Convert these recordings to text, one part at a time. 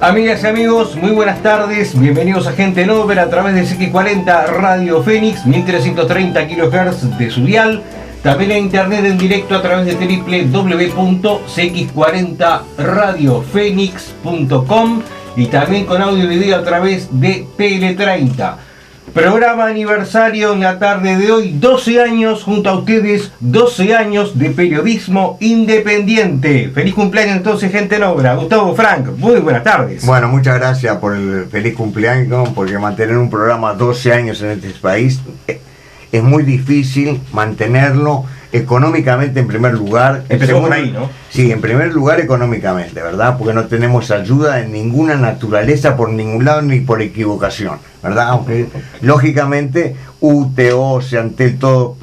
Amigas y amigos, muy buenas tardes, bienvenidos a Gente en Ópera a través de CX40 Radio Fénix, 1330 kHz de su dial, también en internet en directo a través de www.cx40radiofenix.com y también con audio y video a través de PL30. Programa aniversario en la tarde de hoy, 12 años junto a ustedes, 12 años de periodismo independiente. Feliz cumpleaños entonces, Gente en Obra. Gustavo Frank, muy buenas tardes. Bueno, muchas gracias por el feliz cumpleaños, porque mantener un programa 12 años en este país es muy difícil mantenerlo económicamente en primer lugar. Empezó por ahí, ¿no? Sí, en primer lugar económicamente, ¿verdad? Porque no tenemos ayuda de ninguna naturaleza por ningún lado ni por equivocación, ¿verdad? Aunque lógicamente UTO, Seantel, todo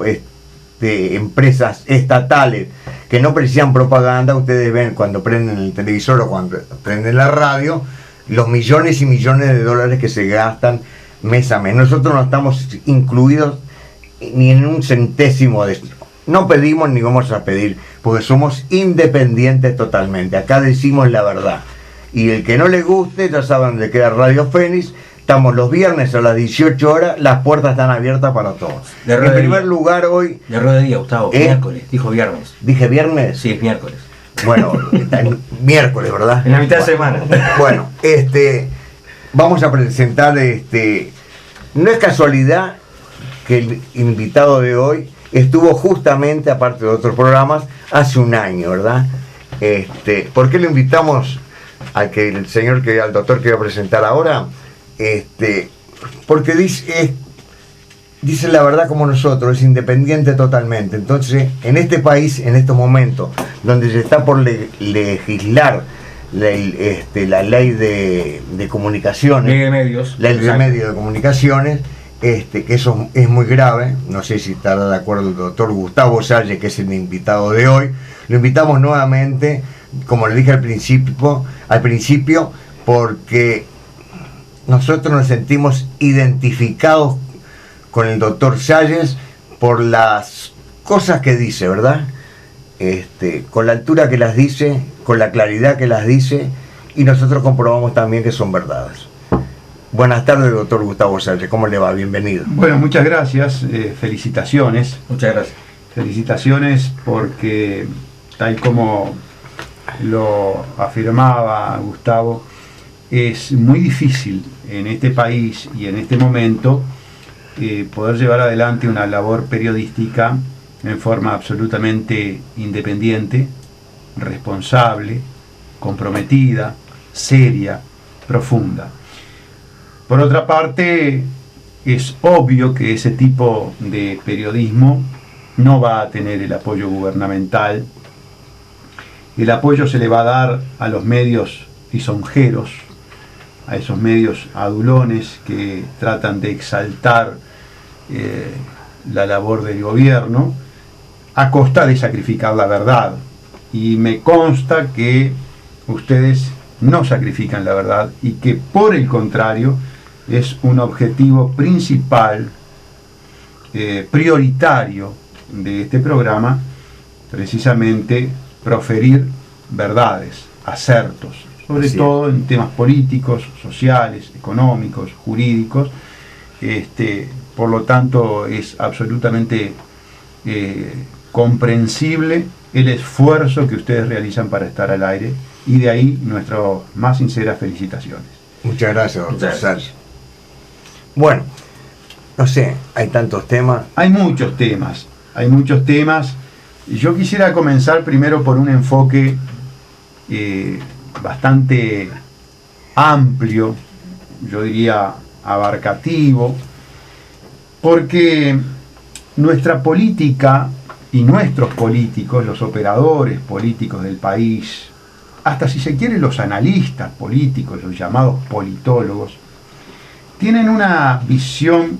empresas estatales que no precisan propaganda, ustedes ven cuando prenden el televisor o cuando prenden la radio, los millones y millones de dólares que se gastan mes a mes. Nosotros no estamos incluidos ni en un centésimo de esto. No pedimos ni vamos a pedir, porque somos independientes totalmente. Acá decimos la verdad. Y el que no le guste, ya saben dónde queda Radio Fénix. Estamos los viernes a las 18 horas, las puertas están abiertas para todos. En primer lugar hoy... De rueda de día, Gustavo, miércoles, dijo viernes. ¿Dije viernes? Sí, es miércoles. Bueno, miércoles, ¿verdad? En la mitad de semana. Bueno, vamos a presentar, no es casualidad que el invitado de hoy estuvo justamente, aparte de otros programas, hace un año, ¿verdad? ¿Por qué lo invitamos al doctor que voy a presentar ahora? Porque dice la verdad como nosotros, es independiente totalmente. Entonces, en este país, en estos momentos, donde se está por legislar la ley de comunicaciones, ley de medios, ley de medios de comunicaciones, que eso es muy grave. No sé si estará de acuerdo el doctor Gustavo Salles, que es el invitado de hoy. Lo invitamos nuevamente, como le dije al principio, porque nosotros nos sentimos identificados con el doctor Salles por las cosas que dice, ¿verdad? Con la altura que las dice, con la claridad que las dice, y nosotros comprobamos también que son verdades. Buenas tardes, doctor Gustavo Salles, ¿cómo le va? Bienvenido. Bueno, muchas gracias, felicitaciones. Muchas gracias. Felicitaciones porque, tal como lo afirmaba Gustavo, es muy difícil en este país y en este momento poder llevar adelante una labor periodística en forma absolutamente independiente, responsable, comprometida, seria, profunda. Por otra parte, es obvio que ese tipo de periodismo no va a tener el apoyo gubernamental. El apoyo se le va a dar a los medios lisonjeros, a esos medios adulones que tratan de exaltar la labor del gobierno a costa de sacrificar la verdad. Y me consta que ustedes no sacrifican la verdad y que, por el contrario, es un objetivo principal, prioritario de este programa, precisamente proferir verdades, acertos, sobre todo en temas políticos, sociales, económicos, jurídicos. Por lo tanto, es absolutamente comprensible el esfuerzo que ustedes realizan para estar al aire, y de ahí nuestras más sinceras felicitaciones. Muchas gracias, doctor Salles. Bueno, no sé, hay tantos temas. Hay muchos temas. Yo quisiera comenzar primero por un enfoque bastante amplio, yo diría abarcativo, porque nuestra política y nuestros políticos, los operadores políticos del país, hasta si se quiere los analistas políticos, los llamados politólogos, tienen una visión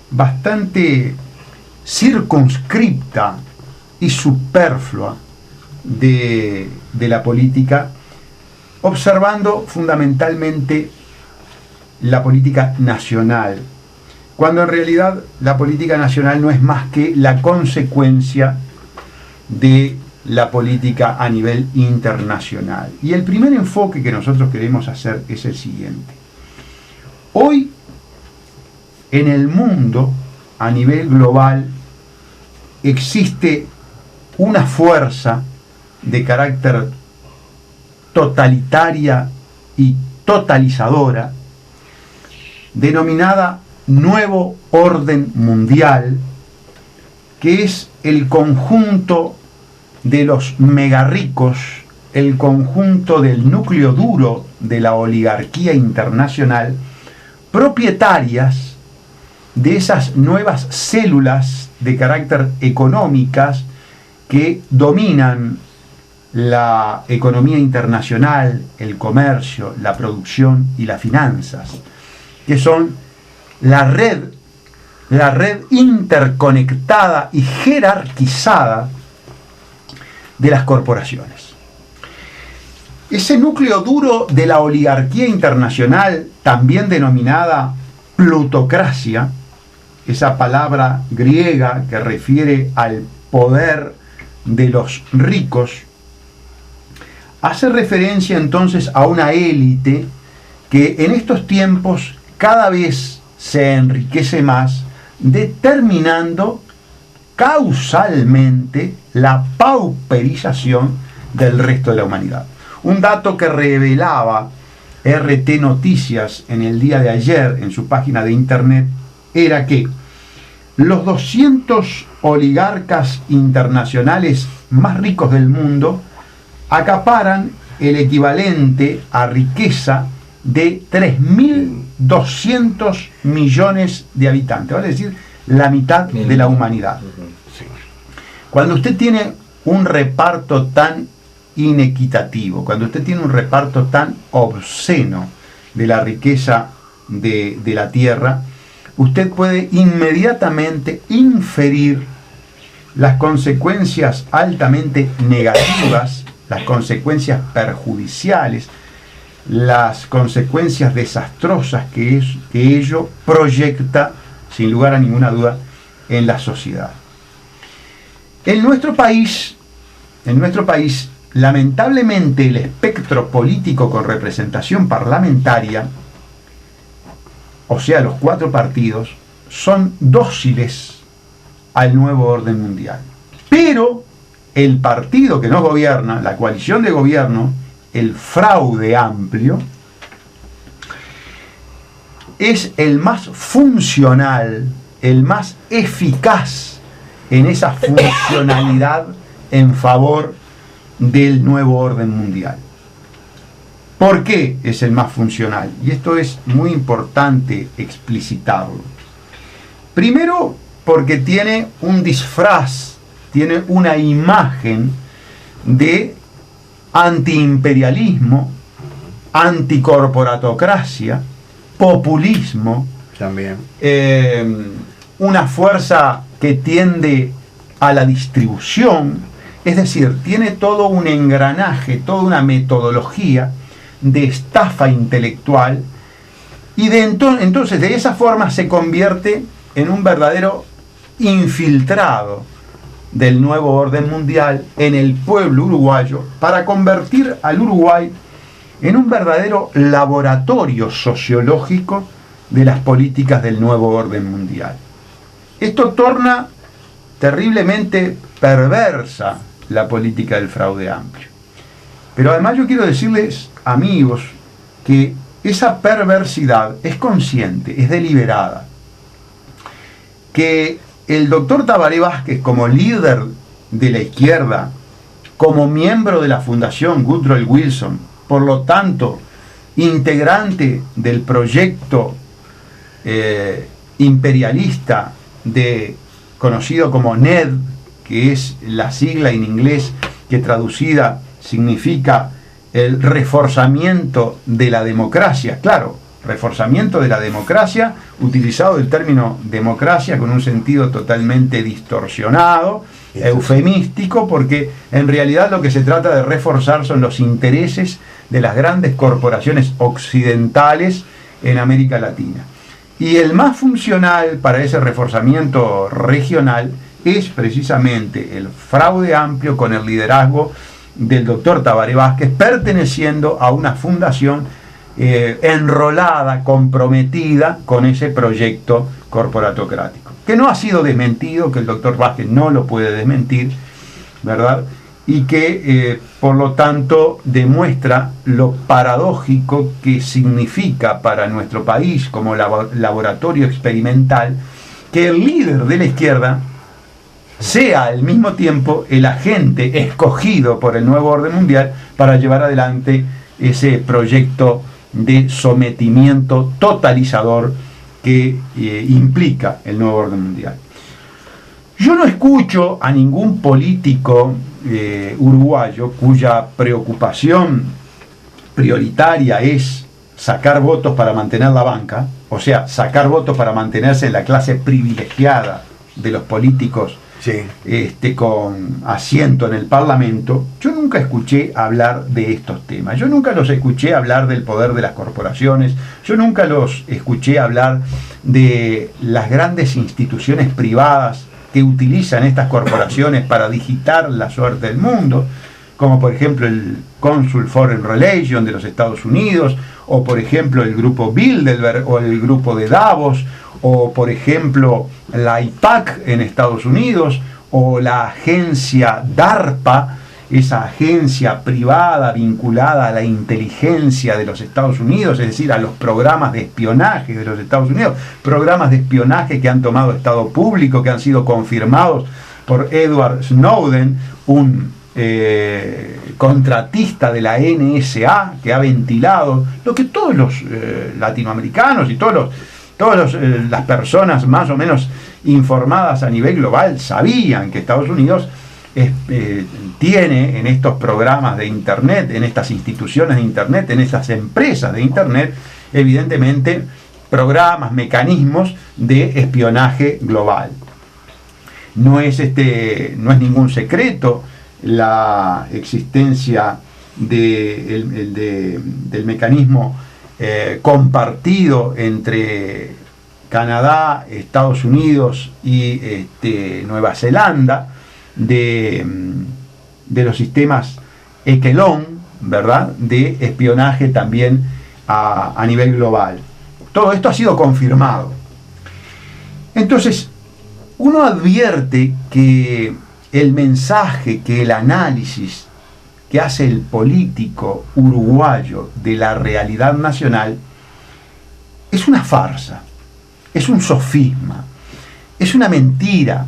bastante circunscripta y superflua de la política, observando fundamentalmente la política nacional, cuando en realidad la política nacional no es más que la consecuencia de la política a nivel internacional. Y el primer enfoque que nosotros queremos hacer es el siguiente. Hoy, en el mundo, a nivel global, existe una fuerza de carácter totalitaria y totalizadora, denominada Nuevo Orden Mundial, que es el conjunto de los megarricos, el conjunto del núcleo duro de la oligarquía internacional, propietarias de esas nuevas células de carácter económicas que dominan la economía internacional, el comercio, la producción y las finanzas, que son la red interconectada y jerarquizada de las corporaciones. Ese núcleo duro de la oligarquía internacional, también denominada plutocracia, esa palabra griega que refiere al poder de los ricos, hace referencia entonces a una élite que en estos tiempos cada vez se enriquece más, determinando causalmente la pauperización del resto de la humanidad. Un dato que revelaba RT Noticias en el día de ayer en su página de internet era que los 200 oligarcas internacionales más ricos del mundo acaparan el equivalente a riqueza de 3.200 millones de habitantes, vale decir, la mitad de la humanidad. Cuando usted tiene un reparto tan inequitativo, cuando usted tiene un reparto tan obsceno de la riqueza de la tierra, usted puede inmediatamente inferir las consecuencias altamente negativas, las consecuencias perjudiciales, las consecuencias desastrosas que ello proyecta, sin lugar a ninguna duda, en la sociedad. En nuestro país, lamentablemente, el espectro político con representación parlamentaria, o sea, los 4 partidos, son dóciles al nuevo orden mundial. Pero el partido que nos gobierna, la coalición de gobierno, el Fraude Amplio, es el más funcional, el más eficaz en esa funcionalidad en favor del nuevo orden mundial. ¿Por qué es el más funcional? Y esto es muy importante explicitarlo. Primero, porque tiene un disfraz, tiene una imagen de antiimperialismo, anticorporatocracia, populismo, también una fuerza que tiende a la distribución, es decir, tiene todo un engranaje, toda una metodología de estafa intelectual, y entonces de esa forma se convierte en un verdadero infiltrado del nuevo orden mundial en el pueblo uruguayo, para convertir al Uruguay en un verdadero laboratorio sociológico de las políticas del nuevo orden mundial. Esto torna terriblemente perversa la política del Fraude Amplio. Pero además yo quiero decirles, amigos, que esa perversidad es consciente, es deliberada. Que el doctor Tabaré Vázquez, como líder de la izquierda, como miembro de la Fundación Woodrow Wilson, por lo tanto, integrante del proyecto imperialista conocido como NED, que es la sigla en inglés que traducida significa el reforzamiento de la democracia. Claro, reforzamiento de la democracia, utilizado el término democracia con un sentido totalmente distorsionado, eufemístico, porque en realidad lo que se trata de reforzar son los intereses de las grandes corporaciones occidentales en América Latina. Y el más funcional para ese reforzamiento regional es precisamente el fraude amplio con el liderazgo del doctor Tabaré Vázquez, perteneciendo a una fundación enrolada, comprometida con ese proyecto corporatocrático, que no ha sido desmentido, que el doctor Vázquez no lo puede desmentir, ¿verdad? Y que por lo tanto demuestra lo paradójico que significa para nuestro país como laboratorio experimental que el líder de la izquierda sea al mismo tiempo el agente escogido por el nuevo orden mundial para llevar adelante ese proyecto de sometimiento totalizador que implica el nuevo orden mundial. Yo no escucho a ningún político uruguayo cuya preocupación prioritaria es sacar votos para mantener la banca, o sea, sacar votos para mantenerse en la clase privilegiada de los políticos, sí, con asiento en el Parlamento. Yo nunca escuché hablar de estos temas, yo nunca los escuché hablar del poder de las corporaciones, yo nunca los escuché hablar de las grandes instituciones privadas que utilizan estas corporaciones para digitar la suerte del mundo, como por ejemplo el Consul Foreign Relations de los Estados Unidos, o por ejemplo el grupo Bilderberg, o el grupo de Davos, o por ejemplo la IPAC en Estados Unidos, o la agencia DARPA, esa agencia privada vinculada a la inteligencia de los Estados Unidos, es decir, a los programas de espionaje de los Estados Unidos, programas de espionaje que han tomado estado público, que han sido confirmados por Edward Snowden, un contratista de la NSA, que ha ventilado lo que todos los latinoamericanos y todas las personas más o menos informadas a nivel global sabían, que Estados Unidos tiene en estos programas de Internet, en estas instituciones de Internet, en estas empresas de Internet, evidentemente programas, mecanismos de espionaje global. No es ningún secreto la existencia del mecanismo compartido entre Canadá, Estados Unidos y Nueva Zelanda, de los sistemas Ekelon, ¿verdad?, de espionaje también a nivel global. Todo esto ha sido confirmado. Entonces, uno advierte que el mensaje, que el análisis que hace el político uruguayo de la realidad nacional es una farsa, es un sofisma, es una mentira.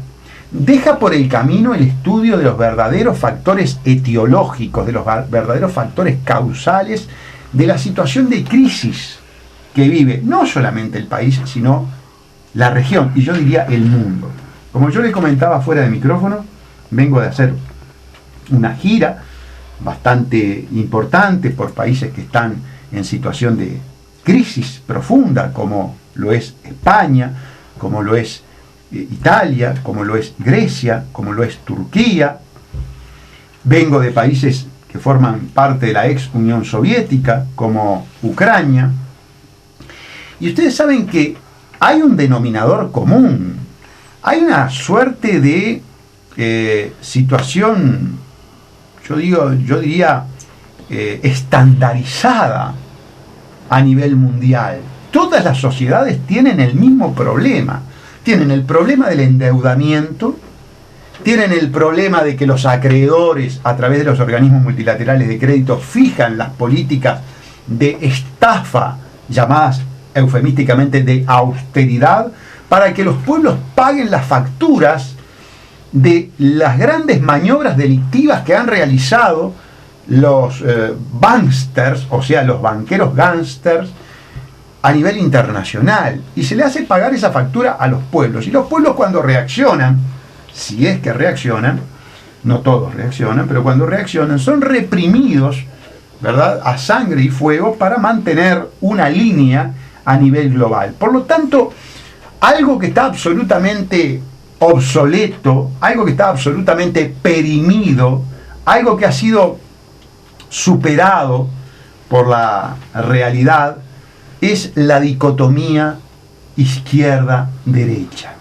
Deja por el camino el estudio de los verdaderos factores etiológicos, de los verdaderos factores causales de la situación de crisis que vive no solamente el país, sino la región, y yo diría el mundo. Como yo le comentaba fuera de micrófono, vengo de hacer una gira bastante importante por países que están en situación de crisis profunda, como lo es España, como lo es Italia, como lo es Grecia, como lo es Turquía. Vengo de países que forman parte de la ex Unión Soviética, como Ucrania. Y ustedes saben que hay un denominador común, hay una suerte de situación, yo diría, estandarizada a nivel mundial. Todas las sociedades tienen el mismo problema. Tienen el problema del endeudamiento, tienen el problema de que los acreedores, a través de los organismos multilaterales de crédito, fijan las políticas de estafa, llamadas eufemísticamente de austeridad, para que los pueblos paguen las facturas de las grandes maniobras delictivas que han realizado los banksters, o sea, los banqueros gángsters, a nivel internacional, y se le hace pagar esa factura a los pueblos. Y los pueblos, cuando reaccionan, si es que reaccionan, no todos reaccionan, pero cuando reaccionan, son reprimidos, ¿verdad?, a sangre y fuego para mantener una línea a nivel global. Por lo tanto, algo que está absolutamente obsoleto, algo que está absolutamente perimido, algo que ha sido superado por la realidad, es la dicotomía izquierda-derecha.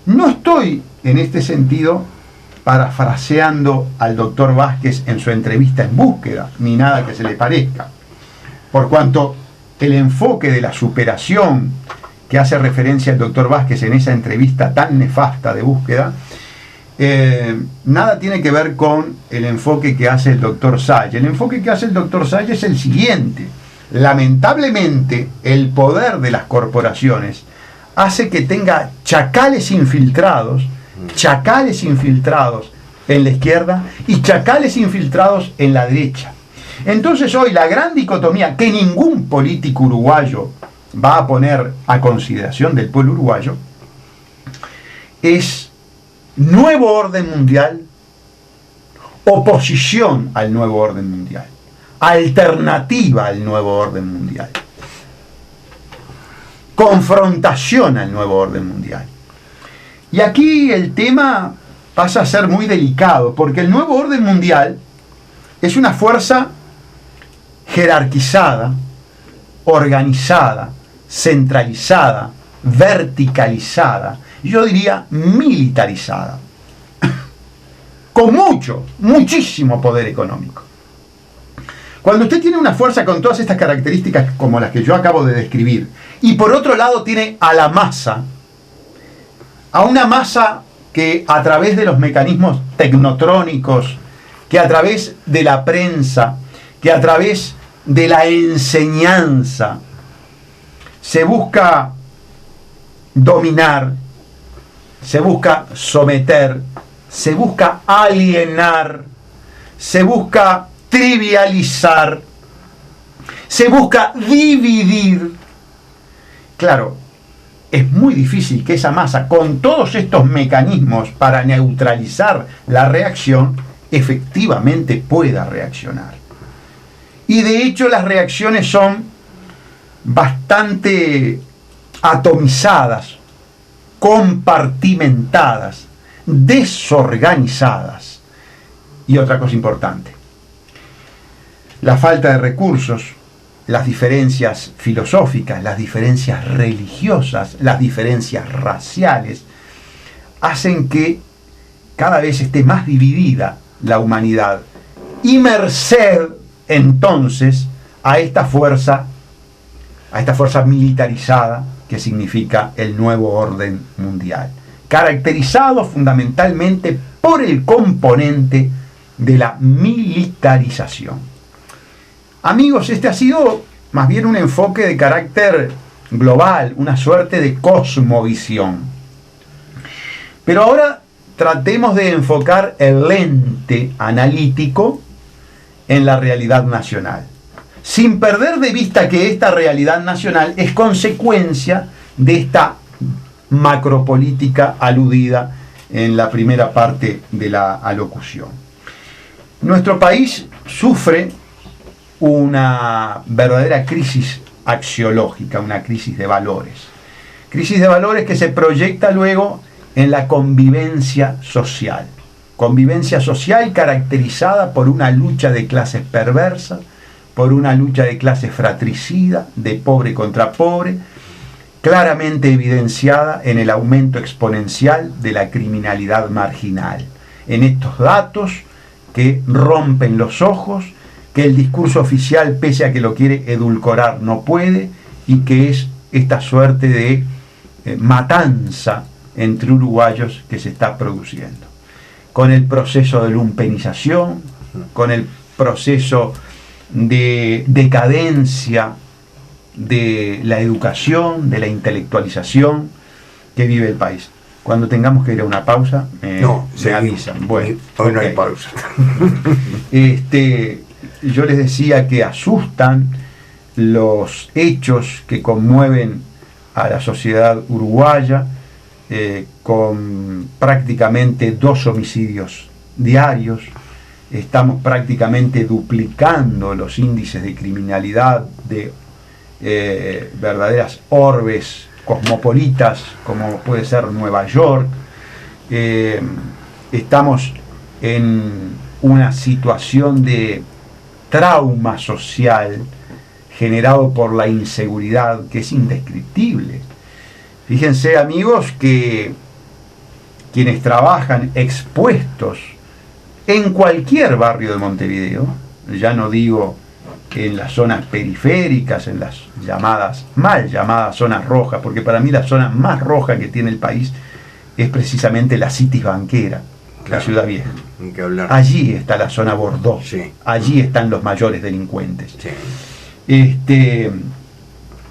No estoy en este sentido parafraseando al doctor Vázquez en su entrevista en Búsqueda, ni nada que se le parezca, por cuanto el enfoque de la superación que hace referencia el doctor Vázquez en esa entrevista tan nefasta de Búsqueda, nada tiene que ver con el enfoque que hace el doctor Salle. El enfoque que hace el doctor Salle es el siguiente: lamentablemente el poder de las corporaciones hace que tenga chacales infiltrados en la izquierda y chacales infiltrados en la derecha. Entonces hoy la gran dicotomía que ningún político uruguayo va a poner a consideración del pueblo uruguayo es nuevo orden mundial, oposición al nuevo orden mundial, alternativa al nuevo orden mundial, confrontación al nuevo orden mundial. Y aquí el tema pasa a ser muy delicado, porque el nuevo orden mundial es una fuerza jerarquizada, organizada, centralizada, verticalizada, yo diría militarizada, con muchísimo poder económico. Cuando usted tiene una fuerza con todas estas características como las que yo acabo de describir, y por otro lado tiene a la masa, a una masa que a través de los mecanismos tecnotrónicos, que a través de la prensa, que a través de la enseñanza, se busca dominar, se busca someter, se busca alienar, se busca trivializar, se busca dividir. Claro, es muy difícil que esa masa, con todos estos mecanismos para neutralizar la reacción, efectivamente pueda reaccionar. Y de hecho las reacciones son bastante atomizadas, compartimentadas, desorganizadas. Y otra cosa importante: la falta de recursos, las diferencias filosóficas, las diferencias religiosas, las diferencias raciales, hacen que cada vez esté más dividida la humanidad, y merced entonces a esta fuerza militarizada que significa el nuevo orden mundial, caracterizado fundamentalmente por el componente de la militarización. Amigos, este ha sido más bien un enfoque de carácter global, una suerte de cosmovisión. Pero ahora tratemos de enfocar el lente analítico en la realidad nacional, sin perder de vista que esta realidad nacional es consecuencia de esta macropolítica aludida en la primera parte de la alocución. Nuestro país sufre una verdadera crisis axiológica, una crisis de valores. Crisis de valores que se proyecta luego en la convivencia social. Convivencia social caracterizada por una lucha de clases perversa, por una lucha de clases fratricida, de pobre contra pobre, claramente evidenciada en el aumento exponencial de la criminalidad marginal. En estos datos que rompen los ojos, que el discurso oficial, pese a que lo quiere edulcorar, no puede, y que es esta suerte de matanza entre uruguayos que se está produciendo. Con el proceso de lumpenización, con el proceso de decadencia de la educación, de la intelectualización que vive el país. Cuando tengamos que ir a una pausa, se avisan. Bueno, hoy no hay pausa. Yo les decía que asustan los hechos que conmueven a la sociedad uruguaya, con prácticamente 2 homicidios diarios. Estamos prácticamente duplicando los índices de criminalidad de verdaderas orbes cosmopolitas como puede ser Nueva York. Estamos en una situación de trauma social generado por la inseguridad que es indescriptible. Fíjense, amigos, que quienes trabajan expuestos en cualquier barrio de Montevideo, ya no digo en las zonas periféricas, en las mal llamadas zonas rojas, porque para mí la zona más roja que tiene el país es precisamente la Citis Banquera, la Ciudad Vieja. Ni que hablar. Allí está la zona Bordeaux, Sí. allí están los mayores delincuentes. Sí.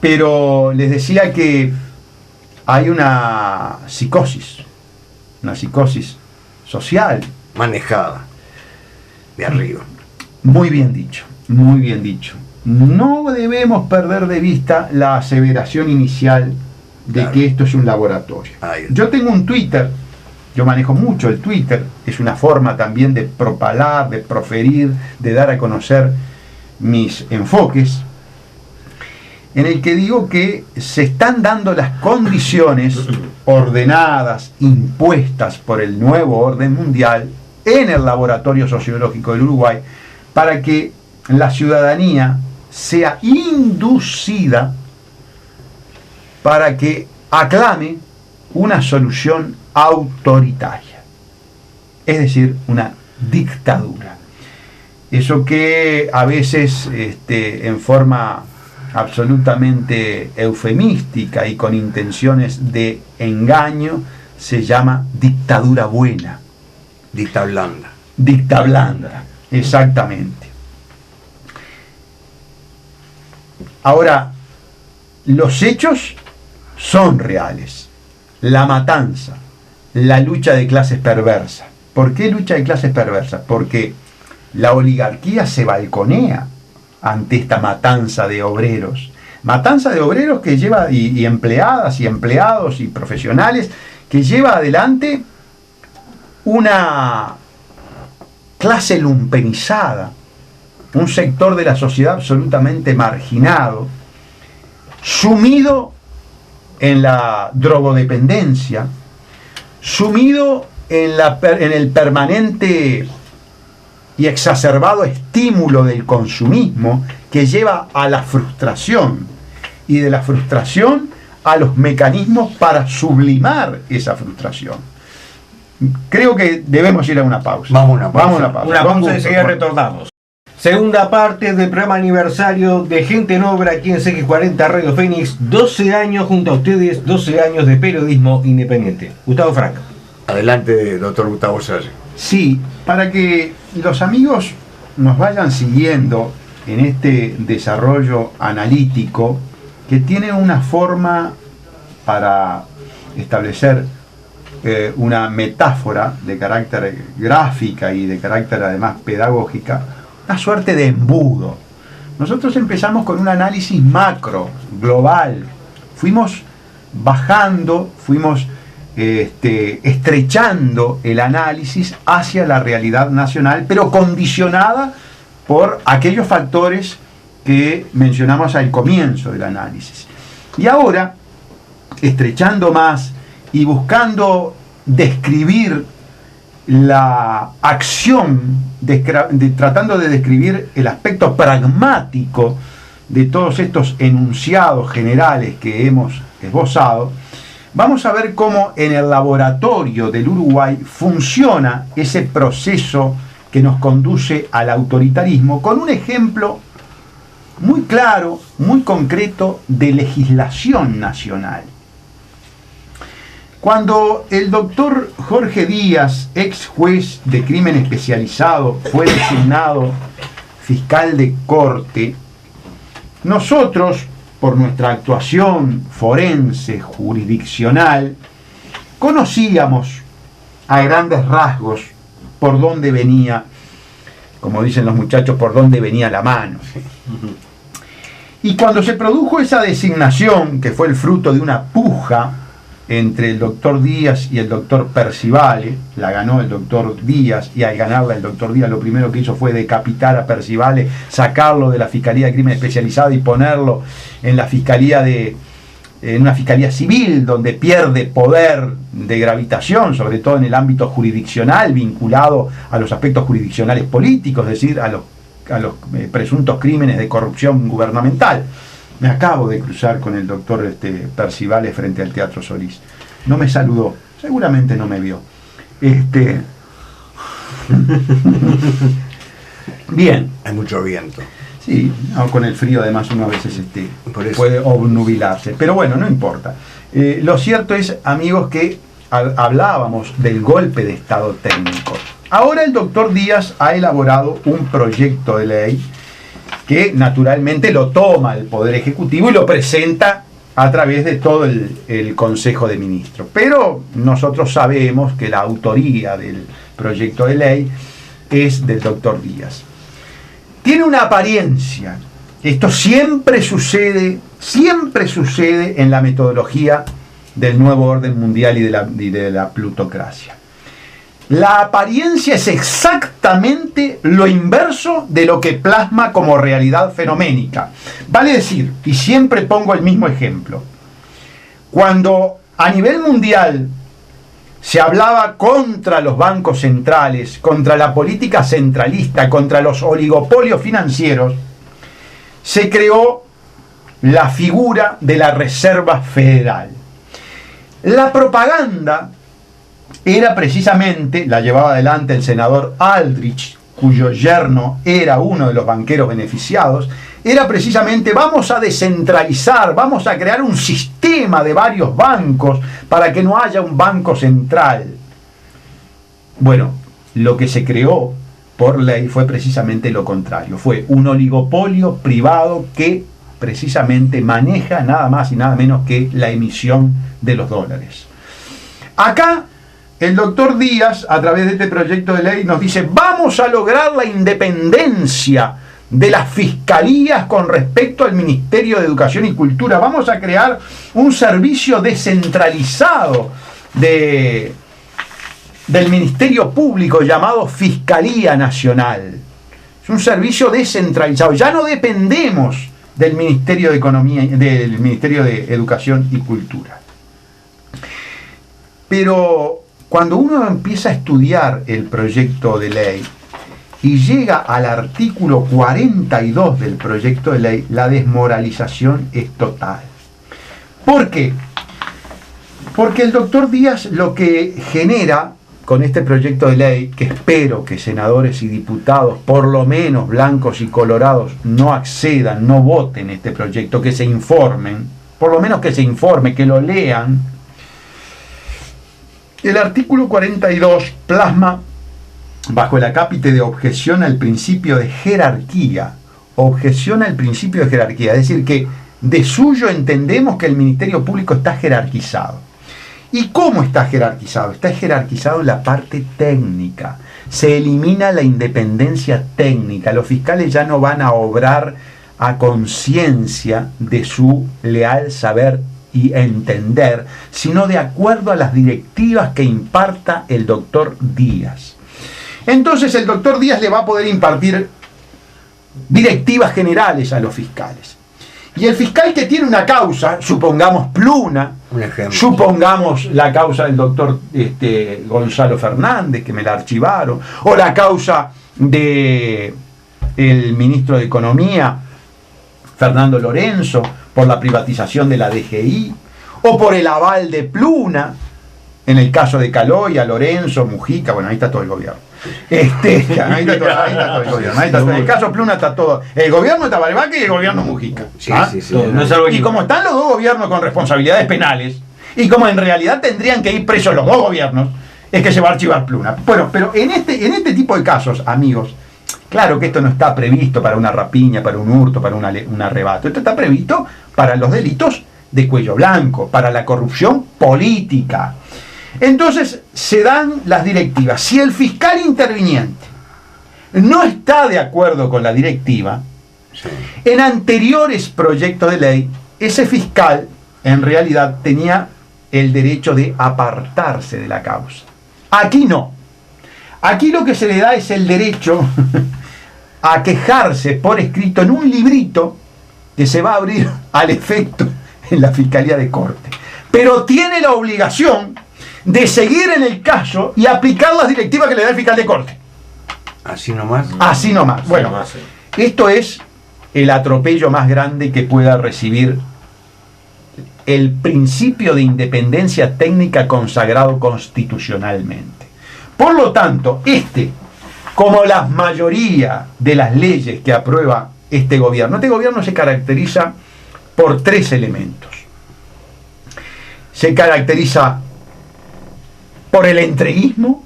Pero les decía que hay una psicosis social. Manejada de arriba. Muy bien dicho, muy bien dicho. No debemos perder de vista la aseveración inicial de Claro. que esto es un laboratorio. Ahí está. Yo tengo un Twitter, yo manejo mucho el Twitter, es una forma también de propalar, de proferir, de dar a conocer mis enfoques, en el que digo que se están dando las condiciones ordenadas, impuestas por el nuevo orden mundial en el laboratorio sociológico del Uruguay, para que la ciudadanía sea inducida para que aclame una solución autoritaria, es decir, una dictadura. Eso que a veces en forma absolutamente eufemística y con intenciones de engaño se llama dictadura buena. Dicta blanda. Dicta blanda, exactamente. Ahora, los hechos son reales. La matanza, la lucha de clases perversa. ¿Por qué lucha de clases perversa? Porque la oligarquía se balconea ante esta matanza de obreros. Matanza de obreros que lleva, y empleadas y empleados y profesionales, que lleva adelante una clase lumpenizada, un sector de la sociedad absolutamente marginado, sumido en la drogodependencia, sumido en el permanente y exacerbado estímulo del consumismo que lleva a la frustración, y de la frustración a los mecanismos para sublimar esa frustración. Creo que debemos ir a una pausa. Vamos a una pausa. Vamos a una pausa. Una Con pausa y gusto, enseguida con- retornamos. Segunda parte del programa aniversario de Gente en Obra aquí en CX40 Radio Fénix. 12 años junto a ustedes, 12 años de periodismo independiente. Gustavo Franco. Adelante, doctor Gustavo Salle. Sí, para que los amigos nos vayan siguiendo en este desarrollo analítico que tiene una forma para establecer una metáfora de carácter gráfica y de carácter además pedagógica, una suerte de embudo. Nosotros empezamos con un análisis macro, global, fuimos bajando, fuimos estrechando el análisis hacia la realidad nacional, pero condicionada por aquellos factores que mencionamos al comienzo del análisis. Y ahora, estrechando más y buscando describir la acción, tratando de describir el aspecto pragmático de todos estos enunciados generales que hemos esbozado, vamos a ver cómo en el laboratorio del Uruguay funciona ese proceso que nos conduce al autoritarismo, con un ejemplo muy claro, muy concreto de legislación nacional. Cuando el doctor Jorge Díaz, ex juez de crimen especializado, fue designado fiscal de corte, nosotros, por nuestra actuación forense, jurisdiccional, conocíamos a grandes rasgos por dónde venía, como dicen los muchachos, por dónde venía la mano. Y cuando se produjo esa designación, que fue el fruto de una puja entre el doctor Díaz y el doctor Percivale, la ganó el doctor Díaz, y al ganarla el doctor Díaz lo primero que hizo fue decapitar a Percivale, sacarlo de la Fiscalía de Crimen Especializado y ponerlo en la Fiscalía en una Fiscalía Civil, donde pierde poder de gravitación, sobre todo en el ámbito jurisdiccional, vinculado a los aspectos jurisdiccionales políticos, es decir, a los presuntos crímenes de corrupción gubernamental. Me acabo de cruzar con el doctor Percivale frente al Teatro Solís. No me saludó, seguramente no me vio. Bien. Hay mucho viento. Sí, con el frío además uno a veces Por eso. puede obnubilarse. Pero bueno, no importa. Lo cierto es, amigos, que hablábamos del golpe de estado técnico. Ahora el doctor Díaz ha elaborado un proyecto de ley que naturalmente lo toma el Poder Ejecutivo y lo presenta a través de todo el Consejo de Ministros. Pero nosotros sabemos que la autoría del proyecto de ley es del doctor Díaz. Tiene una apariencia. Esto siempre sucede en la metodología del nuevo orden mundial y de la plutocracia. La apariencia es exactamente lo inverso de lo que plasma como realidad fenoménica. Vale decir, y siempre pongo el mismo ejemplo, cuando a nivel mundial se hablaba contra los bancos centrales, contra la política centralista, contra los oligopolios financieros, se creó la figura de la Reserva Federal. La propaganda era precisamente, la llevaba adelante el senador Aldrich, cuyo yerno era uno de los banqueros beneficiados, era precisamente vamos a descentralizar, vamos a crear un sistema de varios bancos para que no haya un banco central. Bueno, lo que se creó por ley fue precisamente lo contrario, fue un oligopolio privado que precisamente maneja nada más y nada menos que la emisión de los dólares. Acá el doctor Díaz, a través de este proyecto de ley, nos dice, vamos a lograr la independencia de las fiscalías con respecto al Ministerio de Educación y Cultura. Vamos a crear un servicio descentralizado del Ministerio Público llamado Fiscalía Nacional. Es un servicio descentralizado. Ya no dependemos del Ministerio de Economía, del Ministerio de Educación y Cultura. Pero cuando uno empieza a estudiar el proyecto de ley y llega al artículo 42 del proyecto de ley, la desmoralización es total. ¿Por qué? Porque el doctor Díaz lo que genera con este proyecto de ley, que espero que senadores y diputados, por lo menos blancos y colorados, no accedan, no voten este proyecto, que se informen, por lo menos que se informe, que lo lean. El artículo 42 plasma, bajo el acápite de objeción al principio de jerarquía, objeción al principio de jerarquía, es decir, que de suyo entendemos que el Ministerio Público está jerarquizado. ¿Y cómo está jerarquizado? Está jerarquizado en la parte técnica. Se elimina la independencia técnica. Los fiscales ya no van a obrar a conciencia de su leal saber y entender, sino de acuerdo a las directivas que imparta el doctor Díaz. Entonces el doctor Díaz le va a poder impartir directivas generales a los fiscales. Y el fiscal que tiene una causa, supongamos Pluna, supongamos la causa del doctor Gonzalo Fernández, que me la archivaron, o la causa del ministro de Economía, Fernando Lorenzo, por la privatización de la DGI, o por el aval de Pluna, en el caso de Caloya, Lorenzo, Mujica, bueno, ahí está todo el gobierno. Ahí está todo el gobierno. En el caso Pluna está todo. El gobierno de Tabarbaque y el gobierno Mujica. Sí. No es algo y como están los dos gobiernos con responsabilidades penales, y como en realidad tendrían que ir presos los dos gobiernos, es que se va a archivar Pluna. Bueno, pero en este tipo de casos, amigos, claro que esto no está previsto para una rapiña, para un hurto, para un arrebato. Esto está previsto para los delitos de cuello blanco, para la corrupción política. Entonces se dan las directivas. Si el fiscal interviniente no está de acuerdo con la directiva, en anteriores proyectos de ley, ese fiscal en realidad tenía el derecho de apartarse de la causa. Aquí no. Aquí lo que se le da es el derecho a quejarse por escrito en un librito que se va a abrir al efecto en la Fiscalía de Corte. Pero tiene la obligación de seguir en el caso y aplicar las directivas que le da el fiscal de Corte. ¿Así nomás? Así nomás. Bueno, esto es el atropello más grande que pueda recibir el principio de independencia técnica consagrado constitucionalmente. Por lo tanto, como la mayoría de las leyes que aprueba este gobierno se caracteriza por 3 elementos. Se caracteriza por el entreguismo,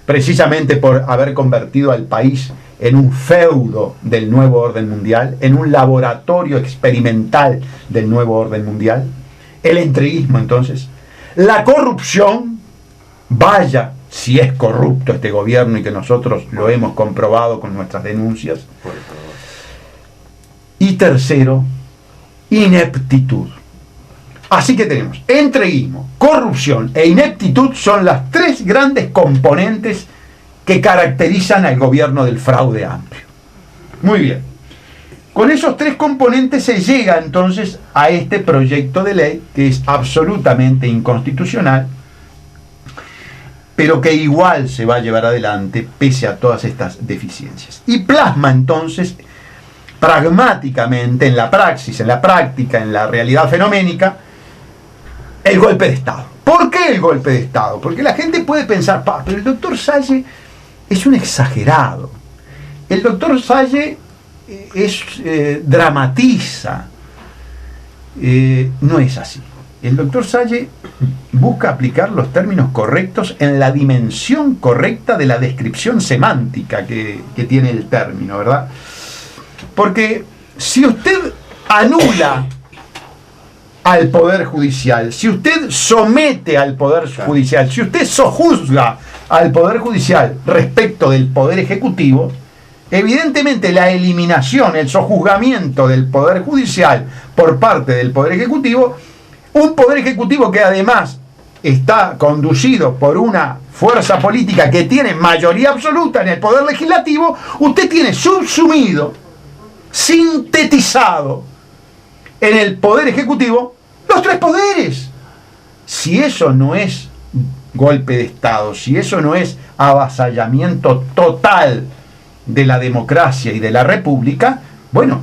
precisamente por haber convertido al país en un feudo del nuevo orden mundial, en un laboratorio experimental del nuevo orden mundial. El entreguismo, entonces. La corrupción, vaya si es corrupto este gobierno y que nosotros lo hemos comprobado con nuestras denuncias. Y tercero, ineptitud. Así que tenemos entreguismo, corrupción e ineptitud son las 3 grandes componentes que caracterizan al gobierno del fraude amplio. Muy bien. Con esos 3 componentes se llega entonces a este proyecto de ley que es absolutamente inconstitucional, pero que igual se va a llevar adelante pese a todas estas deficiencias. Y plasma entonces pragmáticamente en la praxis, en la práctica, en la realidad fenoménica, el golpe de Estado. ¿Por qué el golpe de Estado? Porque la gente puede pensar, pero el doctor Salle es un exagerado. El doctor Salle dramatiza. No es así. El doctor Salle busca aplicar los términos correctos en la dimensión correcta de la descripción semántica que tiene el término, ¿verdad? Porque si usted anula al Poder Judicial, si usted somete al Poder Judicial, si usted sojuzga al Poder Judicial respecto del Poder Ejecutivo, evidentemente la eliminación, el sojuzgamiento del Poder Judicial por parte del Poder Ejecutivo, un Poder Ejecutivo que además está conducido por una fuerza política que tiene mayoría absoluta en el Poder Legislativo, usted tiene subsumido, sintetizado en el Poder Ejecutivo los 3 poderes. Si eso no es golpe de Estado, si eso no es avasallamiento total de la democracia y de la república, bueno,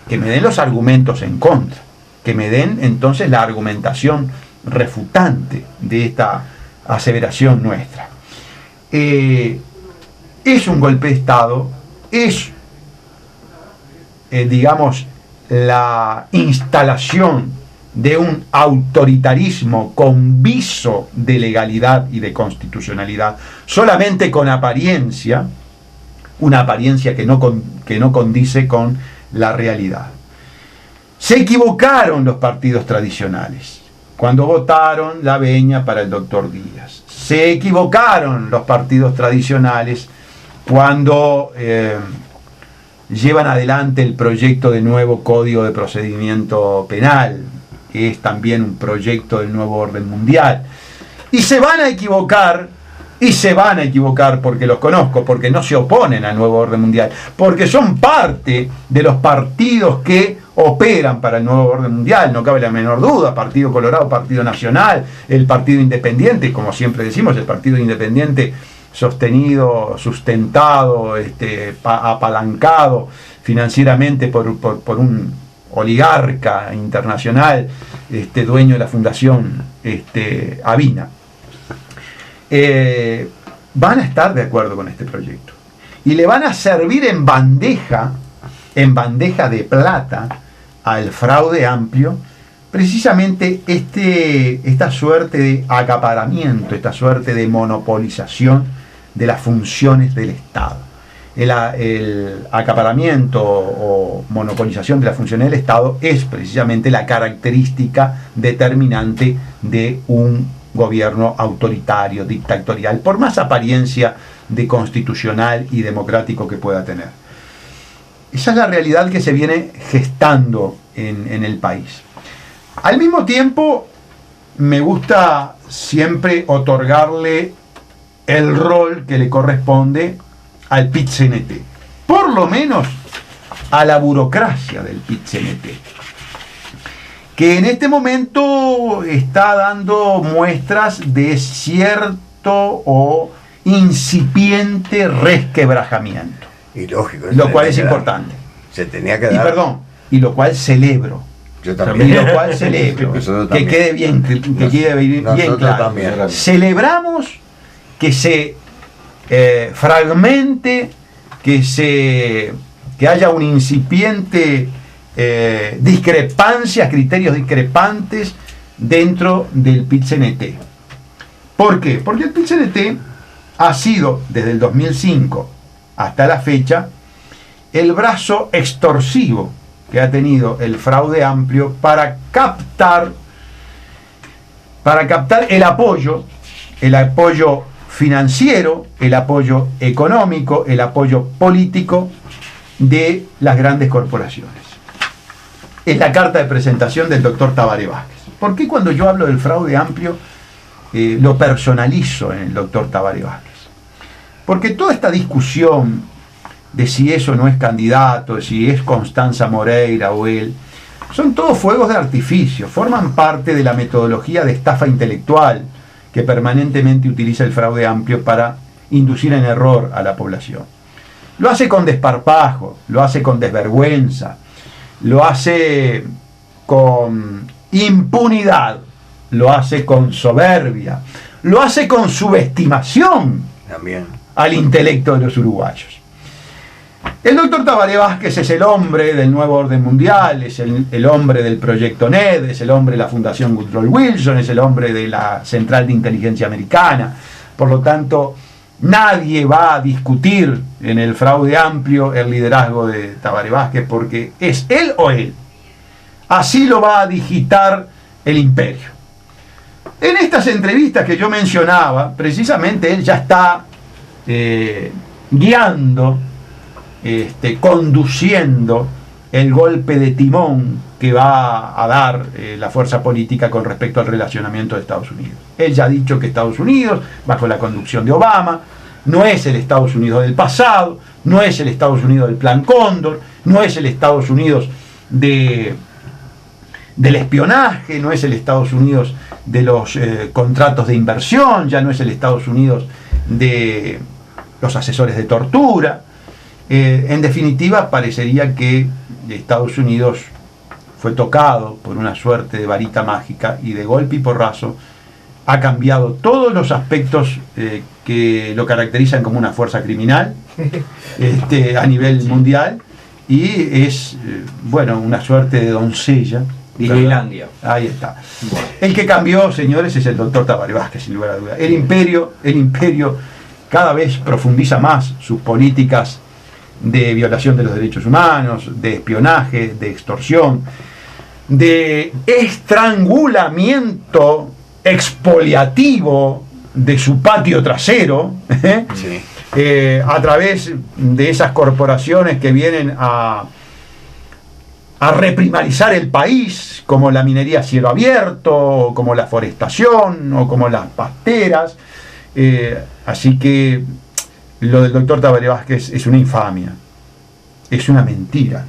que me den los argumentos en contra, que me den entonces la argumentación refutante de esta aseveración nuestra. Es un golpe de Estado, es digamos, la instalación de un autoritarismo con viso de legalidad y de constitucionalidad, solamente con apariencia, una apariencia que no condice con la realidad. Se equivocaron los partidos tradicionales cuando votaron la veña para el doctor Díaz. Se equivocaron los partidos tradicionales cuando llevan adelante el proyecto de nuevo Código de Procedimiento Penal, que es también un proyecto del nuevo orden mundial. Y se van a equivocar porque los conozco, porque no se oponen al nuevo orden mundial, porque son parte de los partidos que operan para el nuevo orden mundial, no cabe la menor duda. Partido Colorado, Partido Nacional, el Partido Independiente, como siempre decimos, el Partido Independiente sostenido, sustentado, apalancado financieramente por un oligarca internacional, dueño de la fundación Avina. Van a estar de acuerdo con este proyecto y le van a servir en bandeja de plata al fraude amplio precisamente esta suerte de acaparamiento, esta suerte de monopolización de las funciones del Estado. El acaparamiento o monopolización de las funciones del Estado es precisamente la característica determinante de un gobierno autoritario, dictatorial, por más apariencia de constitucional y democrático que pueda tener. Esa es la realidad que se viene gestando en el país. Al mismo tiempo, me gusta siempre otorgarle el rol que le corresponde al PIT-CNT, por lo menos a la burocracia del PIT-CNT, que en este momento está dando muestras de cierto o incipiente resquebrajamiento. Y lógico. Lo cual es importante. Se tenía que dar. Y lo cual celebro. Yo también. Y lo cual celebro. Que quede bien, claro. También. Celebramos que se fragmente, que haya un incipiente discrepancias, criterios discrepantes dentro del PIT-CNT. ¿Por qué? Porque el PIT-CNT ha sido, desde el 2005 hasta la fecha, el brazo extorsivo que ha tenido el Fraude Amplio para captar el apoyo financiero, el apoyo económico, el apoyo político de las grandes corporaciones. Es la carta de presentación del doctor Tabaré Vázquez. ¿Por qué cuando yo hablo del Fraude Amplio lo personalizo en el doctor Tabaré Vázquez? Porque toda esta discusión de si eso no es candidato, de si es Constanza Moreira o él, son todos fuegos de artificio, forman parte de la metodología de estafa intelectual que permanentemente utiliza el Fraude Amplio para inducir en error a la población. Lo hace con desparpajo, lo hace con desvergüenza, lo hace con impunidad, lo hace con soberbia, lo hace con subestimación También al intelecto de los uruguayos. El doctor Tabaré Vázquez es el hombre del nuevo orden mundial, es el hombre del proyecto NED, es el hombre de la Fundación Woodrow Wilson, es el hombre de la Central de Inteligencia Americana. Por lo tanto, nadie va a discutir en el Fraude Amplio el liderazgo de Tabaré Vázquez, porque es él o él. Así lo va a digitar el imperio. En estas entrevistas que yo mencionaba, precisamente él ya está guiando, conduciendo el golpe de timón que va a dar la fuerza política con respecto al relacionamiento de Estados Unidos. Él ya ha dicho que Estados Unidos, bajo la conducción de Obama, no es el Estados Unidos del pasado, no es el Estados Unidos del Plan Cóndor, no es el Estados Unidos del espionaje, no es el Estados Unidos de los contratos de inversión, ya no es el Estados Unidos de los asesores de tortura. En definitiva, parecería que Estados Unidos fue tocado por una suerte de varita mágica y de golpe y porrazo ha cambiado todos los aspectos que lo caracterizan como una fuerza criminal a nivel mundial, y es una suerte de doncella. Disneylandia. Ahí está. Bueno. El que cambió, señores, es el doctor Tabaré Vázquez, sin lugar a dudas. El imperio cada vez profundiza más sus políticas de violación de los derechos humanos, de espionaje, de extorsión, de estrangulamiento expoliativo de su patio trasero, sí. A través de esas corporaciones que vienen a reprimarizar el país, como la minería a cielo abierto, o como la forestación, o como las pasteras. Así que lo del doctor Tabaré Vázquez es una infamia, es una mentira.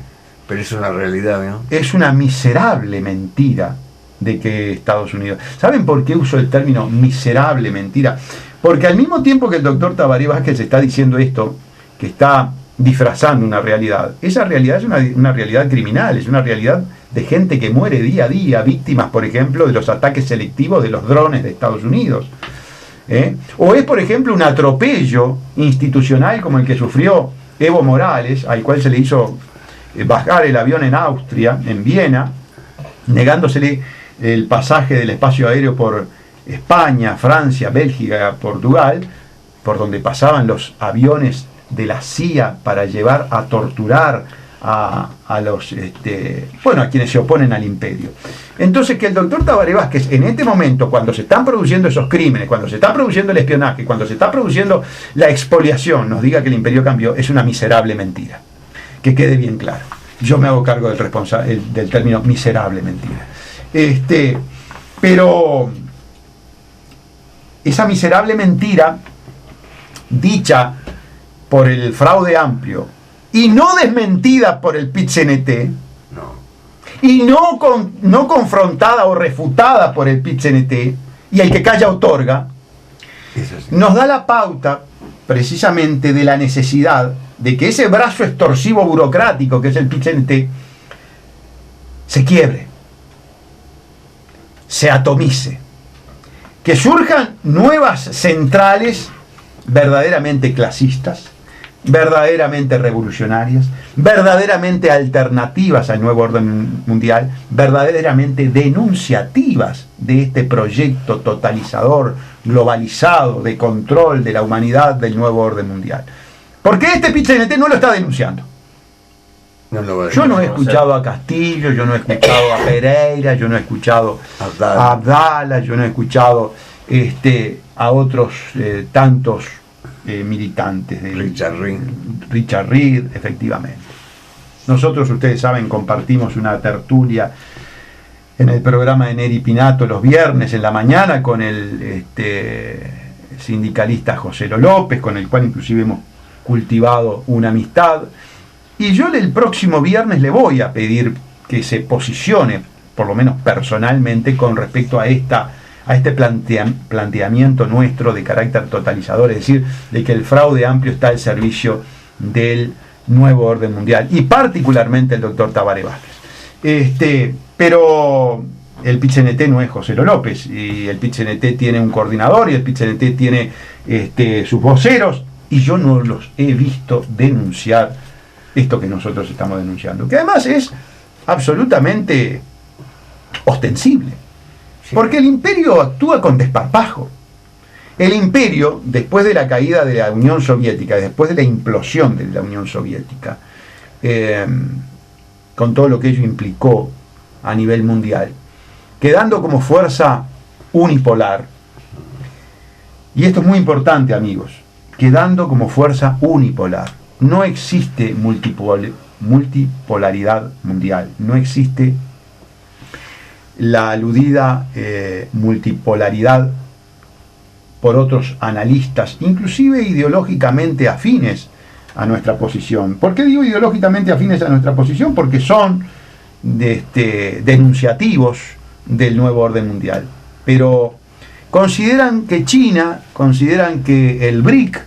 Pero es una realidad, ¿no? Es una miserable mentira de que Estados Unidos... ¿Saben por qué uso el término miserable mentira? Porque al mismo tiempo que el doctor Tabaré Vázquez está diciendo esto, que está disfrazando una realidad, esa realidad es una realidad criminal, es una realidad de gente que muere día a día, víctimas, por ejemplo, de los ataques selectivos de los drones de Estados Unidos. O es, por ejemplo, un atropello institucional como el que sufrió Evo Morales, al cual se le hizo bajar el avión en Austria, en Viena, negándosele el pasaje del espacio aéreo por España, Francia, Bélgica, Portugal, por donde pasaban los aviones de la CIA para llevar a torturar a los a quienes se oponen al imperio. Entonces, que el doctor Tabaré Vázquez en este momento, cuando se están produciendo esos crímenes, cuando se está produciendo el espionaje, cuando se está produciendo la expoliación, nos diga que el imperio cambió, es una miserable mentira. Que quede bien claro. Yo me hago cargo del término miserable mentira. Pero esa miserable mentira, dicha por el Fraude Amplio y no desmentida por el PIT-CNT, y no confrontada o refutada por el PIT-CNT, y el que calla otorga, nos da la pauta precisamente de la necesidad de que ese brazo extorsivo burocrático que es el PIT-CNT se quiebre, se atomice, que surjan nuevas centrales verdaderamente clasistas, verdaderamente revolucionarias, verdaderamente alternativas al nuevo orden mundial, verdaderamente denunciativas de este proyecto totalizador, globalizado, de control de la humanidad del nuevo orden mundial. Porque este PIT-CNT no lo está denunciando. Yo no he escuchado a Castillo, yo no he escuchado a Pereira, yo no he escuchado a Abdala, yo no he escuchado a otros tantos militantes de Richard Reed, efectivamente. Nosotros, ustedes saben, compartimos una tertulia en el programa de Neri Pinato los viernes en la mañana con el sindicalista José López, con el cual inclusive hemos cultivado una amistad. Y yo el próximo viernes le voy a pedir que se posicione, por lo menos personalmente, con respecto a este planteamiento nuestro de carácter totalizador, es decir, de que el fraude amplio está al servicio del nuevo orden mundial, y particularmente el doctor Tabaré Vázquez. Pero el PIT-CNT no es José López, y el PIT-CNT tiene un coordinador, y el PIT-CNT tiene sus voceros, y yo no los he visto denunciar esto que nosotros estamos denunciando, que además es absolutamente ostensible. Porque el imperio actúa con desparpajo. El imperio, después de la caída de la Unión Soviética, después de la implosión de la Unión Soviética, con todo lo que ello implicó a nivel mundial, quedando como fuerza unipolar, y esto es muy importante, amigos, quedando como fuerza unipolar. No existe multipolaridad mundial, no existe la aludida multipolaridad por otros analistas, inclusive ideológicamente afines a nuestra posición. ¿Por qué digo ideológicamente afines a nuestra posición? Porque son denunciativos del nuevo orden mundial. Pero consideran que China, consideran que el BRIC,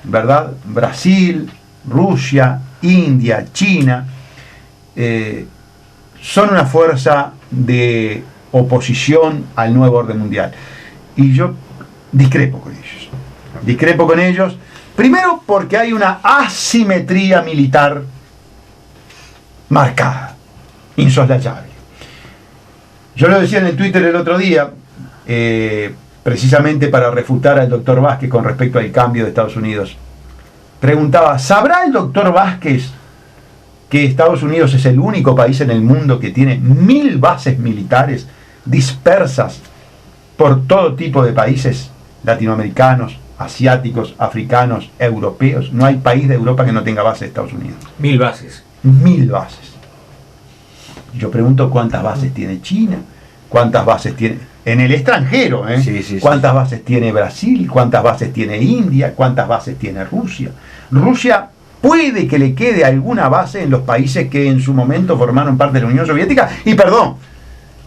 ¿verdad? Brasil, Rusia, India, China, son una fuerza de oposición al nuevo orden mundial. Y yo discrepo con ellos. Primero porque hay una asimetría militar marcada, insoslayable. Yo lo decía en el Twitter el otro día, precisamente para refutar al doctor Vázquez con respecto al cambio de Estados Unidos. Preguntaba, ¿sabrá el doctor Vázquez que Estados Unidos es el único país en el mundo que tiene 1000 bases militares dispersas por todo tipo de países latinoamericanos, asiáticos, africanos, europeos? No hay país de Europa que no tenga base de Estados Unidos. 1000 bases. 1000 bases. Yo pregunto cuántas bases tiene China, cuántas bases tiene en el extranjero, cuántas bases tiene Brasil, cuántas bases tiene India, cuántas bases tiene Rusia. Rusia puede que le quede alguna base en los países que en su momento formaron parte de la Unión Soviética,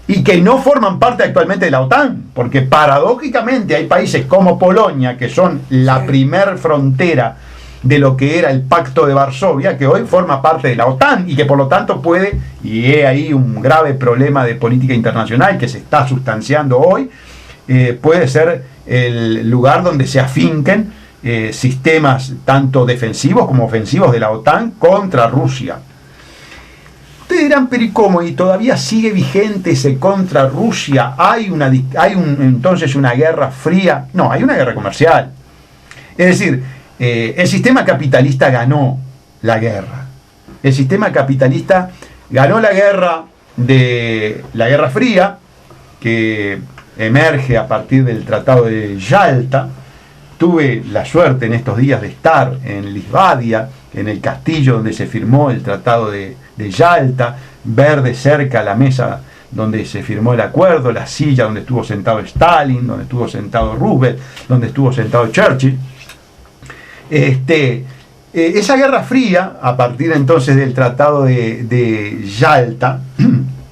y que no forman parte actualmente de la OTAN, porque paradójicamente hay países como Polonia, que son la primer frontera de lo que era el Pacto de Varsovia, que hoy forma parte de la OTAN y que por lo tanto puede, y es ahí un grave problema de política internacional que se está sustanciando hoy, puede ser el lugar donde se afinquen sistemas tanto defensivos como ofensivos de la OTAN contra Rusia. Ustedes dirán, pero ¿y cómo? ¿Y todavía sigue vigente ese contra Rusia? ¿Hay entonces una guerra fría? No, hay una guerra comercial. Es decir, el sistema capitalista ganó la guerra. El sistema capitalista ganó la guerra fría, que emerge a partir del Tratado de Yalta. Tuve la suerte en estos días de estar en Lisbadia, en el castillo donde se firmó el Tratado de Yalta, ver de cerca la mesa donde se firmó el acuerdo, la silla donde estuvo sentado Stalin, donde estuvo sentado Roosevelt, donde estuvo sentado Churchill. Esa guerra fría, a partir entonces del Tratado de Yalta,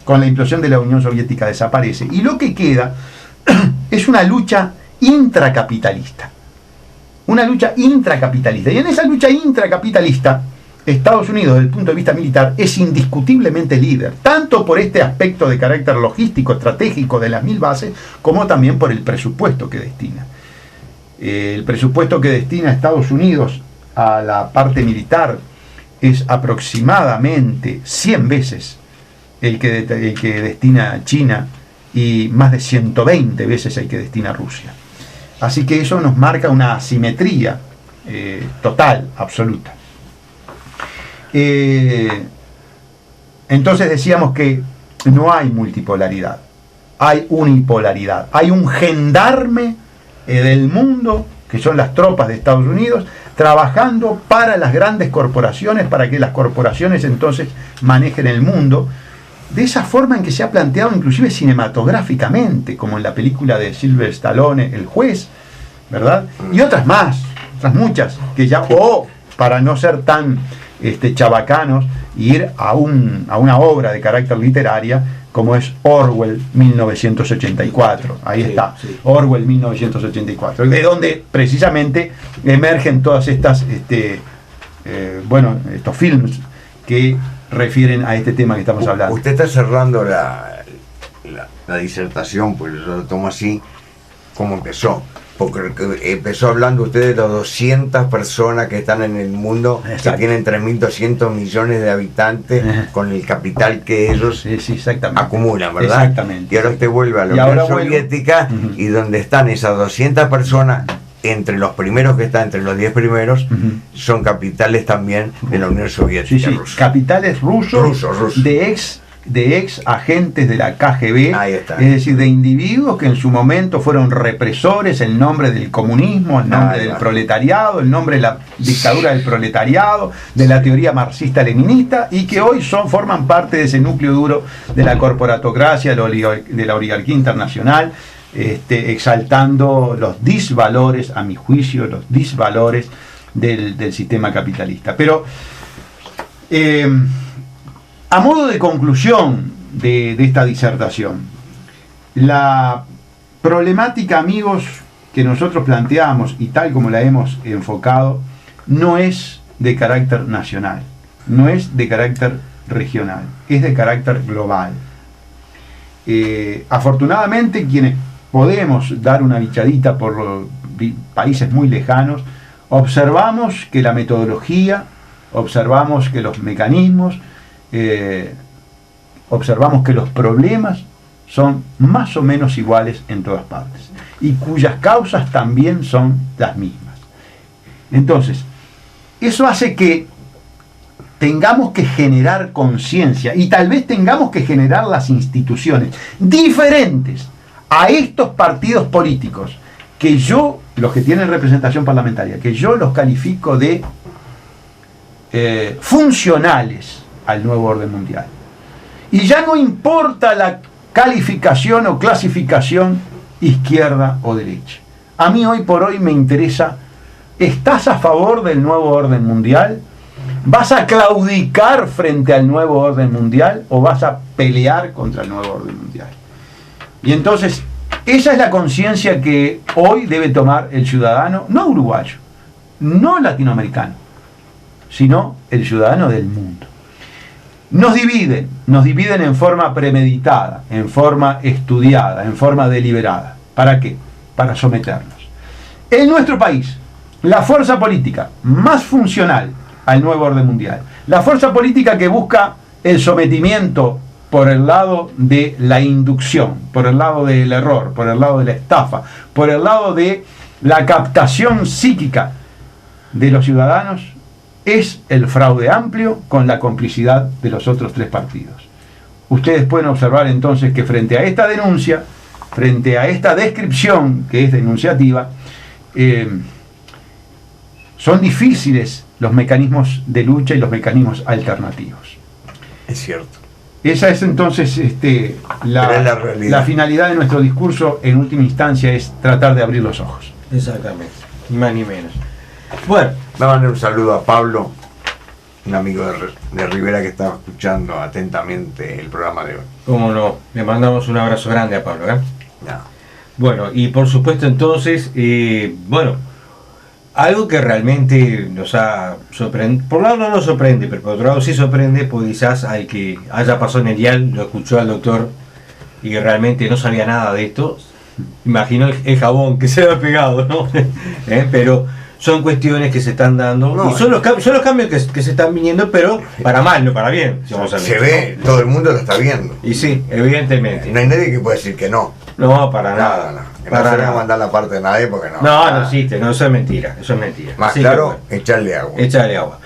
con la implosión de la Unión Soviética, desaparece, y lo que queda es una lucha intracapitalista. Una lucha intracapitalista. Y en esa lucha intracapitalista, Estados Unidos, desde el punto de vista militar, es indiscutiblemente líder, tanto por este aspecto de carácter logístico, estratégico de las 1000 bases, como también por el presupuesto que destina. El presupuesto que destina Estados Unidos a la parte militar es aproximadamente 100 veces el que destina China y más de 120 veces el que destina Rusia. Así que eso nos marca una asimetría total, absoluta. Entonces decíamos que no hay multipolaridad, hay unipolaridad, hay un gendarme del mundo, que son las tropas de Estados Unidos, trabajando para las grandes corporaciones, para que las corporaciones entonces manejen el mundo, de esa forma en que se ha planteado inclusive cinematográficamente, como en la película de Sylvester Stallone, El juez, ¿verdad? Y otras más, otras muchas, que ya, o para no ser tan chabacanos, ir a una obra de carácter literaria, como es Orwell 1984. Ahí está, Orwell 1984, de donde precisamente emergen todas estas, estos films que refieren a este tema que estamos hablando. Usted está cerrando la disertación, pues yo lo tomo así, como empezó. Porque empezó hablando usted de las 200 personas que están en el mundo, exacto, que tienen 3.200 millones de habitantes, con el capital que ellos acumulan, ¿verdad? Exactamente. Y ahora usted vuelve a la Unión Soviética, y donde están esas 200 personas, entre los primeros que están, entre los 10 primeros, son capitales también de la Unión Soviética. Capitales rusos. De ex agentes de la KGB, es decir, de individuos que en su momento fueron represores en nombre del comunismo, en nombre del proletariado, en nombre de la dictadura del proletariado, de la teoría marxista-leninista, y que hoy forman parte de ese núcleo duro de la corporatocracia, de la oligarquía internacional, exaltando los disvalores, a mi juicio, los disvalores del sistema capitalista. Pero a modo de conclusión de esta disertación, la problemática, amigos, que nosotros planteamos y tal como la hemos enfocado, no es de carácter nacional, no es de carácter regional, es de carácter global. Afortunadamente, quienes podemos dar una bichadita por los países muy lejanos, observamos que la metodología, observamos que los mecanismos, observamos que los problemas son más o menos iguales en todas partes y cuyas causas también son las mismas. Entonces, eso hace que tengamos que generar conciencia y tal vez tengamos que generar las instituciones diferentes a estos partidos políticos que yo, los que tienen representación parlamentaria, que yo los califico de funcionales al nuevo orden mundial. Y ya no importa la calificación o clasificación izquierda o derecha. A mí hoy por hoy me interesa, ¿estás a favor del nuevo orden mundial? ¿Vas a claudicar frente al nuevo orden mundial o vas a pelear contra el nuevo orden mundial? Y entonces, esa es la conciencia que hoy debe tomar el ciudadano, no uruguayo, no latinoamericano, sino el ciudadano del mundo. Nos dividen en forma premeditada, en forma estudiada, en forma deliberada. ¿Para qué? Para someternos. En nuestro país, la fuerza política más funcional al nuevo orden mundial, la fuerza política que busca el sometimiento por el lado de la inducción, por el lado del error, por el lado de la estafa, por el lado de la captación psíquica de los ciudadanos, es el fraude amplio con la complicidad de los otros tres partidos. Ustedes pueden observar entonces que frente a esta denuncia, frente a esta descripción que es denunciativa, son difíciles los mecanismos de lucha y los mecanismos alternativos. Es cierto. Esa es entonces la finalidad de nuestro discurso, en última instancia, es tratar de abrir los ojos. Exactamente, ni más ni menos. Bueno, me mandé un saludo a Pablo, un amigo de Rivera que estaba escuchando atentamente el programa de hoy. Cómo no, le mandamos un abrazo grande a Pablo, ¿eh? No. Bueno, y por supuesto entonces, algo que realmente nos ha sorprendido, por un lado no nos sorprende, pero por otro lado sí sorprende, pues quizás al que haya pasado en el dial, lo escuchó al doctor y realmente no sabía nada de esto, Imagino el jabón que se le ha pegado, ¿no? Pero son cuestiones que se están dando, No, y son los cambios que se están viniendo, pero para mal, no para bien. Si vamos a Se ver, ve, ¿no? todo el mundo lo está viendo. Y sí, evidentemente. No hay nadie que pueda decir que no. No, para Nada, nada. no. Que Para no se le va a nada. mandar la parte de nadie porque no. No, nada. no existe, no, eso es mentira, eso es mentira. Más Así que, claro, bueno, echarle agua. échale agua.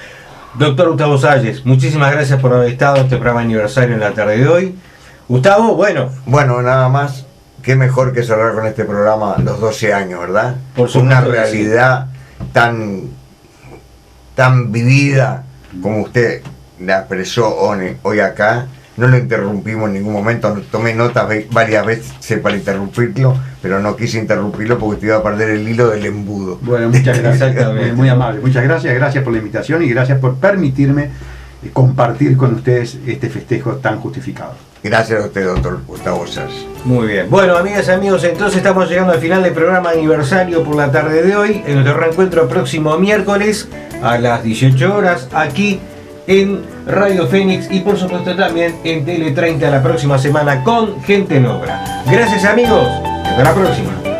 Doctor Gustavo Salles, muchísimas gracias por haber estado en este programa de aniversario en la tarde de hoy. Gustavo, bueno, Bueno, nada más, qué mejor que cerrar con este programa los 12 años, ¿verdad? Por supuesto Una que realidad tan vivida como usted la expresó hoy acá. No lo interrumpimos en ningún momento, tomé notas varias veces para interrumpirlo, pero no quise interrumpirlo porque te iba a perder el hilo del embudo. Bueno, muchas gracias. Exactamente. Muy amable. Muchas gracias. Gracias por la invitación y gracias por permitirme compartir con ustedes este festejo tan justificado. Gracias a usted, doctor Gustavo Salles. muy bien. Bueno, amigas y amigos, entonces estamos llegando al final del programa de aniversario por la tarde de hoy. En nuestro reencuentro próximo miércoles a las 18 horas aquí en Radio Fénix y por supuesto también en Tele 30 la próxima semana con Gente en Obra. Gracias amigos, hasta la próxima.